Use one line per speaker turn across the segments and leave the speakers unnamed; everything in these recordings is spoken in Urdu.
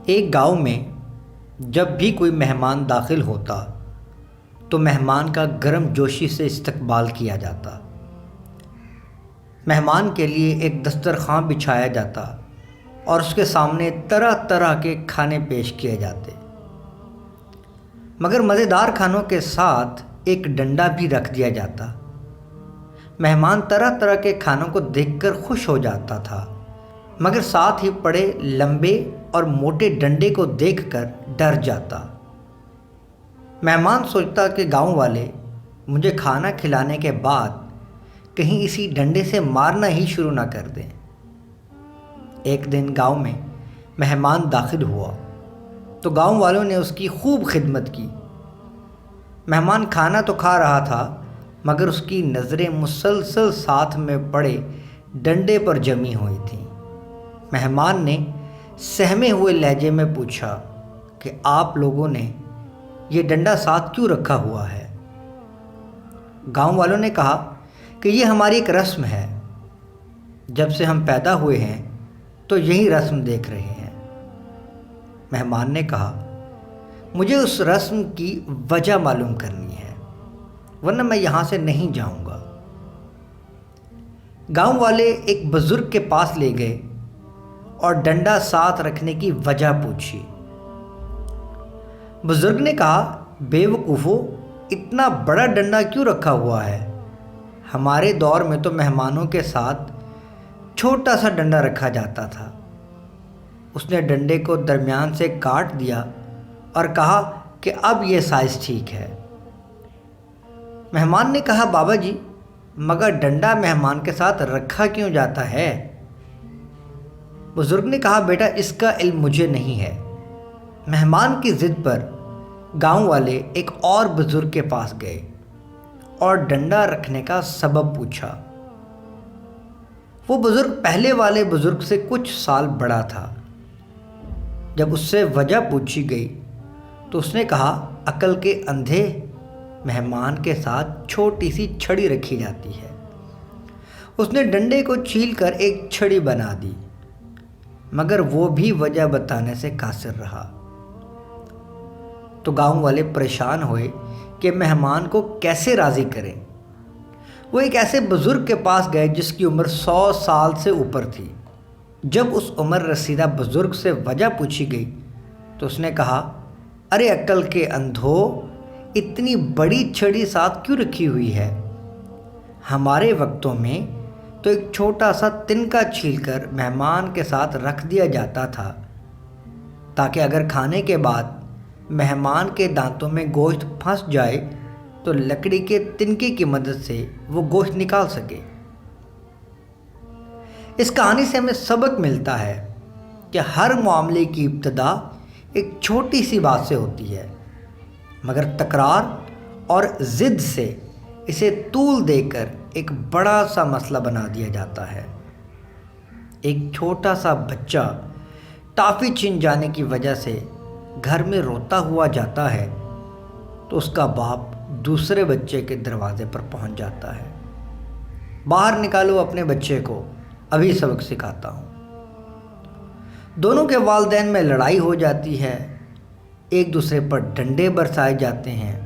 ایک گاؤں میں جب بھی کوئی مہمان داخل ہوتا تو مہمان کا گرم جوشی سے استقبال کیا جاتا۔ مہمان کے لیے ایک دسترخوان بچھایا جاتا اور اس کے سامنے طرح طرح کے کھانے پیش کیے جاتے، مگر مزیدار کھانوں کے ساتھ ایک ڈنڈا بھی رکھ دیا جاتا۔ مہمان طرح طرح کے کھانوں کو دیکھ کر خوش ہو جاتا تھا، مگر ساتھ ہی پڑے لمبے اور موٹے ڈنڈے کو دیکھ کر ڈر جاتا۔ مہمان سوچتا کہ گاؤں والے مجھے کھانا کھلانے کے بعد کہیں اسی ڈنڈے سے مارنا ہی شروع نہ کر دیں۔ ایک دن گاؤں میں مہمان داخل ہوا تو گاؤں والوں نے اس کی خوب خدمت کی۔ مہمان کھانا تو کھا رہا تھا، مگر اس کی نظریں مسلسل ساتھ میں پڑے ڈنڈے پر جمی ہوئی تھیں۔ مہمان نے سہمے ہوئے لہجے میں پوچھا کہ آپ لوگوں نے یہ ڈنڈا ساتھ کیوں رکھا ہوا ہے؟ گاؤں والوں نے کہا کہ یہ ہماری ایک رسم ہے، جب سے ہم پیدا ہوئے ہیں تو یہی رسم دیکھ رہے ہیں۔ مہمان نے کہا مجھے اس رسم کی وجہ معلوم کرنی ہے، ورنہ میں یہاں سے نہیں جاؤں گا۔ گاؤں والے ایک بزرگ کے پاس لے گئے اور ڈنڈا ساتھ رکھنے کی وجہ پوچھی۔ بزرگ نے کہا بے وقوفو، اتنا بڑا ڈنڈا کیوں رکھا ہوا ہے؟ ہمارے دور میں تو مہمانوں کے ساتھ چھوٹا سا ڈنڈا رکھا جاتا تھا۔ اس نے ڈنڈے کو درمیان سے کاٹ دیا اور کہا کہ اب یہ سائز ٹھیک ہے۔ مہمان نے کہا بابا جی، مگر ڈنڈا مہمان کے ساتھ رکھا کیوں جاتا ہے؟ بزرگ نے کہا بیٹا، اس کا علم مجھے نہیں ہے۔ مہمان کی ضد پر گاؤں والے ایک اور بزرگ کے پاس گئے اور ڈنڈا رکھنے کا سبب پوچھا۔ وہ بزرگ پہلے والے بزرگ سے کچھ سال بڑا تھا۔ جب اس سے وجہ پوچھی گئی تو اس نے کہا عقل کے اندھے، مہمان کے ساتھ چھوٹی سی چھڑی رکھی جاتی ہے۔ اس نے ڈنڈے کو چھیل کر ایک چھڑی بنا دی، مگر وہ بھی وجہ بتانے سے قاصر رہا۔ تو گاؤں والے پریشان ہوئے کہ مہمان کو کیسے راضی کریں۔ وہ ایک ایسے بزرگ کے پاس گئے جس کی عمر 100 سال سے اوپر تھی۔ جب اس عمر رسیدہ بزرگ سے وجہ پوچھی گئی تو اس نے کہا ارے عقل کے اندھو، اتنی بڑی چھڑی ساتھ کیوں رکھی ہوئی ہے؟ ہمارے وقتوں میں تو ایک چھوٹا سا تنکا چھیل کر مہمان کے ساتھ رکھ دیا جاتا تھا، تاکہ اگر کھانے کے بعد مہمان کے دانتوں میں گوشت پھنس جائے تو لکڑی کے تنکے کی مدد سے وہ گوشت نکال سکے۔ اس کہانی سے ہمیں سبق ملتا ہے کہ ہر معاملے کی ابتدا ایک چھوٹی سی بات سے ہوتی ہے، مگر تکرار اور ضد سے اسے طول دے کر ایک بڑا سا مسئلہ بنا دیا جاتا ہے۔ ایک چھوٹا سا بچہ ٹافی چھن جانے کی وجہ سے گھر میں روتا ہوا جاتا ہے تو اس کا باپ دوسرے بچے کے دروازے پر پہنچ جاتا ہے، باہر نکالو اپنے بچے کو، ابھی سبق سکھاتا ہوں۔ دونوں کے والدین میں لڑائی ہو جاتی ہے، ایک دوسرے پر ڈنڈے برسائے جاتے ہیں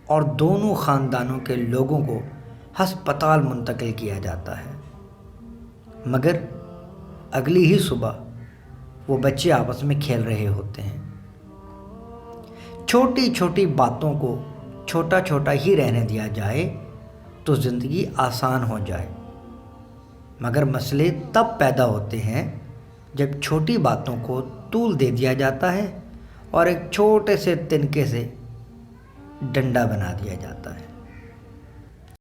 اور دونوں خاندانوں کے لوگوں کو ہسپتال منتقل کیا جاتا ہے، مگر اگلی ہی صبح وہ بچے آپس میں کھیل رہے ہوتے ہیں۔ چھوٹی چھوٹی باتوں کو چھوٹا چھوٹا ہی رہنے دیا جائے تو زندگی آسان ہو جائے، مگر مسئلے تب پیدا ہوتے ہیں جب چھوٹی باتوں کو طول دے دیا جاتا ہے اور ایک چھوٹے سے تنکے سے ڈنڈا بنا دیا جاتا ہے۔